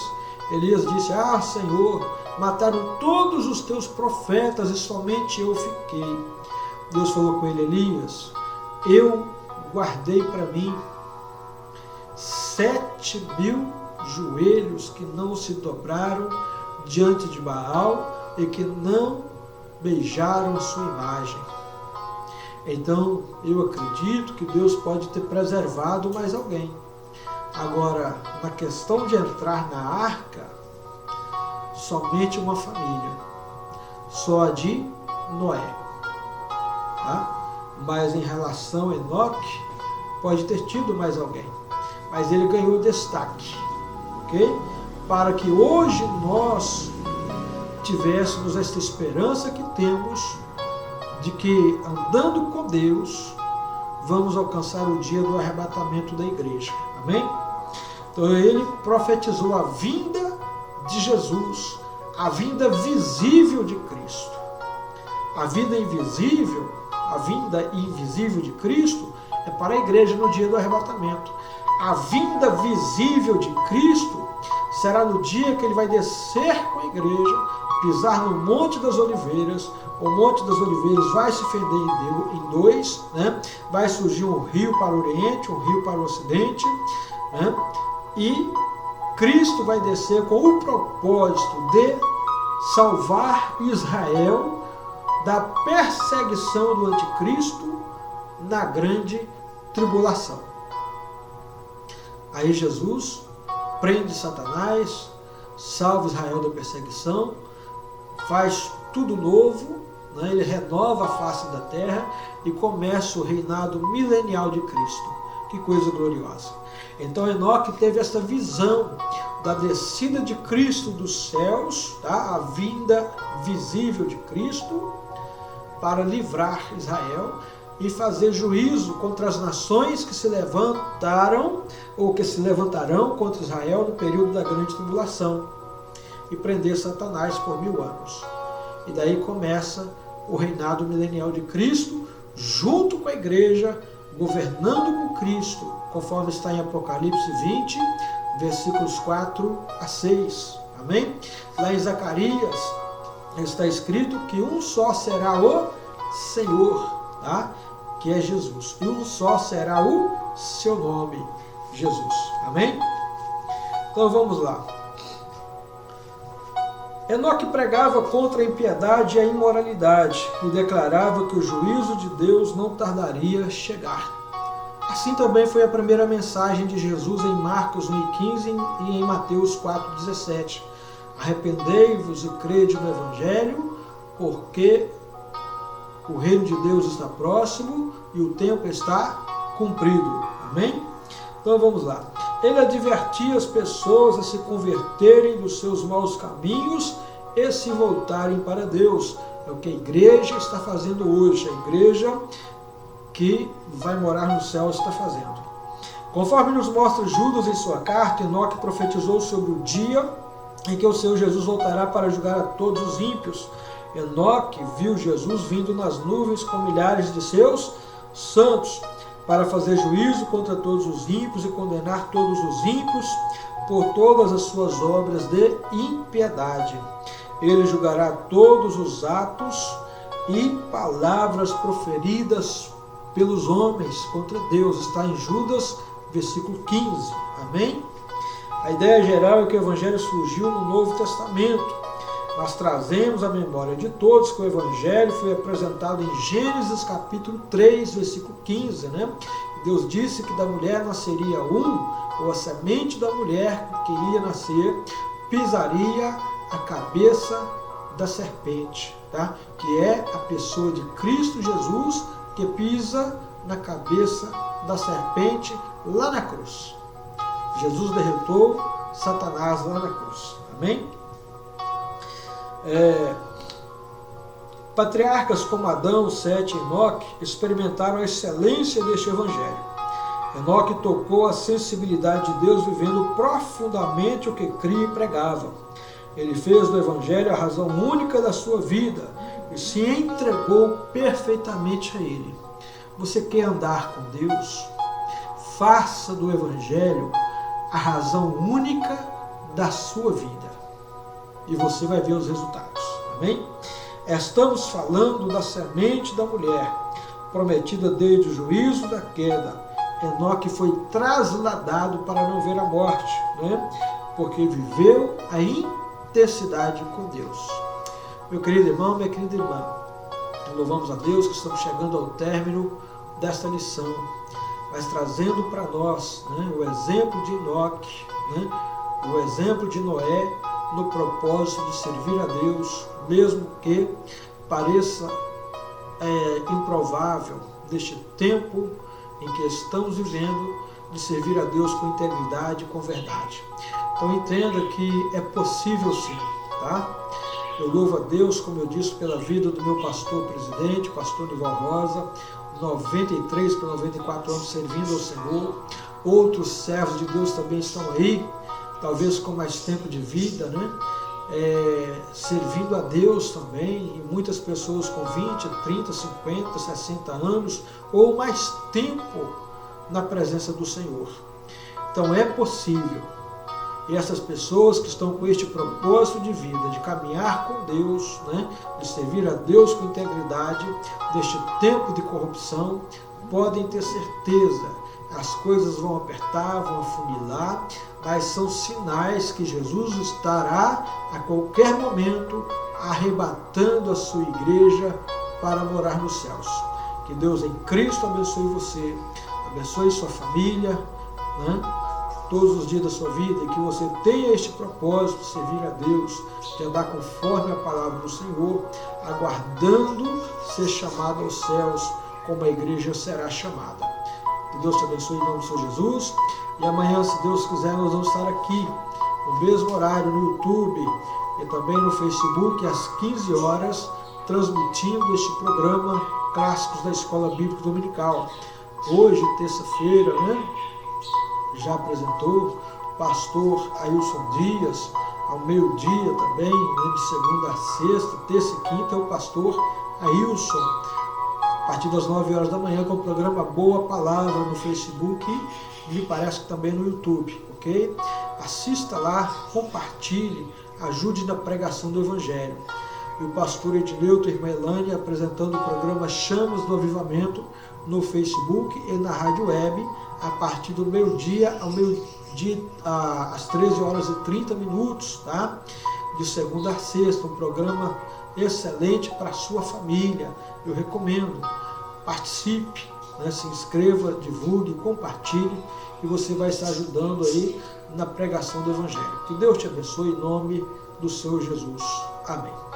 Speaker 1: Elias disse: ah, Senhor, mataram todos os teus profetas e somente eu fiquei. Deus falou com ele: Elias, eu guardei para mim 7.000 joelhos que não se dobraram diante de Baal e que não beijaram a sua imagem. Então, eu acredito que Deus pode ter preservado mais alguém. Agora, na questão de entrar na arca, somente uma família, só a de Noé. Tá? Mas em relação a Enoque, pode ter tido mais alguém. Mas ele ganhou destaque, ok? Para que hoje nós tivéssemos esta esperança que temos de que, andando com Deus, vamos alcançar o dia do arrebatamento da igreja. Amém? Então ele profetizou a vinda de Jesus, a vinda visível de Cristo. A vida invisível, a vinda invisível de Cristo é para a igreja no dia do arrebatamento. A vinda visível de Cristo será no dia que ele vai descer com a igreja, pisar no Monte das Oliveiras. O Monte das Oliveiras vai se fender em dois, né? Vai surgir um rio para o Oriente, um rio para o Ocidente, né? E Cristo vai descer com o propósito de salvar Israel da perseguição do anticristo na grande tribulação. Aí Jesus prende Satanás, salva Israel da perseguição, faz tudo novo, né? Ele renova a face da terra e começa o reinado milenial de Cristo. Que coisa gloriosa! Então Enoque teve essa visão da descida de Cristo dos céus, tá? A vinda visível de Cristo para livrar Israel e fazer juízo contra as nações que se levantaram ou que se levantarão contra Israel no período da grande tribulação e prender Satanás por 1000 anos. E daí começa o reinado milenial de Cristo junto com a igreja, governando com Cristo, conforme está em Apocalipse 20, versículos 4 a 6. Amém? Lá em Zacarias está escrito que um só será o Senhor, tá? Que é Jesus. E um só será o seu nome, Jesus. Amém? Então vamos lá. Enoque pregava contra a impiedade e a imoralidade e declarava que o juízo de Deus não tardaria a chegar. Assim também foi a primeira mensagem de Jesus em Marcos 1,15 e em Mateus 4,17. Arrependei-vos e crede no Evangelho, porque o reino de Deus está próximo e o tempo está cumprido. Amém? Então vamos lá. Ele advertia as pessoas a se converterem dos seus maus caminhos e se voltarem para Deus. É o que a igreja está fazendo hoje. A igreja que vai morar no céu está fazendo. Conforme nos mostra Judas em sua carta, Enoque profetizou sobre o dia em que o Senhor Jesus voltará para julgar a todos os ímpios. Enoque viu Jesus vindo nas nuvens com milhares de seus santos, para fazer juízo contra todos os ímpios e condenar todos os ímpios por todas as suas obras de impiedade. Ele julgará todos os atos e palavras proferidas pelos homens contra Deus. Está em Judas, versículo 15. Amém? A ideia geral é que o Evangelho surgiu no Novo Testamento. Nós trazemos a memória de todos que o Evangelho foi apresentado em Gênesis capítulo 3, versículo 15, né? Deus disse que da mulher nasceria ou a semente da mulher que iria nascer, pisaria a cabeça da serpente, tá? Que é a pessoa de Cristo Jesus que pisa na cabeça da serpente lá na cruz. Jesus derrotou Satanás lá na cruz. Amém? Patriarcas como Adão, Sete e Enoque experimentaram a excelência deste Evangelho. Enoque tocou a sensibilidade de Deus vivendo profundamente o que cria e pregava. Ele fez do Evangelho a razão única da sua vida e se entregou perfeitamente a ele. Você quer andar com Deus? Faça do Evangelho a razão única da sua vida. E você vai ver os resultados. Amém? Estamos falando da semente da mulher, prometida desde o juízo da queda. Enoque foi trasladado para não ver a morte, né? Porque viveu a intensidade com Deus. Meu querido irmão, minha querida irmã, louvamos a Deus que estamos chegando ao término desta lição, mas trazendo para nós, né, o exemplo de Enoque, né, o exemplo de Noé, no propósito de servir a Deus, mesmo que pareça improvável neste tempo em que estamos vivendo, de servir a Deus com integridade e com verdade. Então entenda que é possível sim, tá? Eu louvo a Deus, como eu disse, pela vida do meu pastor presidente, pastor Nival Rosa, 93 para 94 anos servindo ao Senhor. Outros servos de Deus também estão aí, talvez com mais tempo de vida, né? servindo a Deus também, e muitas pessoas com 20, 30, 50, 60 anos ou mais tempo na presença do Senhor. Então é possível. E essas pessoas que estão com este propósito de vida, de caminhar com Deus, né, de servir a Deus com integridade, neste tempo de corrupção, podem ter certeza, as coisas vão apertar, vão afunilar, mas são sinais que Jesus estará a qualquer momento arrebatando a sua igreja para morar nos céus. Que Deus em Cristo abençoe você, abençoe sua família, né? Todos os dias da sua vida, e que você tenha este propósito de servir a Deus, de andar conforme a palavra do Senhor, aguardando ser chamado aos céus, como a igreja será chamada. Que Deus te abençoe em nome do Senhor Jesus. E amanhã, se Deus quiser, nós vamos estar aqui, no mesmo horário, no YouTube e também no Facebook, às 15 horas, transmitindo este programa Clássicos da Escola Bíblica Dominical. Hoje, terça-feira, né? Já apresentou o pastor Ailson Dias, ao meio-dia também, né, de segunda a sexta, terça e quinta, é o pastor Ailson, a partir das 9 horas da manhã, com o programa Boa Palavra no Facebook e me parece que também no YouTube, ok? Assista lá, compartilhe, ajude na pregação do Evangelho. E o pastor Edneuto e a irmã Elane apresentando o programa Chamas do Avivamento no Facebook e na rádio web, a partir do meio-dia ao meio-dia, às 13 horas e 30 minutos, tá? De segunda a sexta, um programa excelente para a sua família. Eu recomendo, participe, né? Se inscreva, divulgue, compartilhe, e você vai estar ajudando aí na pregação do Evangelho. Que Deus te abençoe em nome do Senhor Jesus. Amém.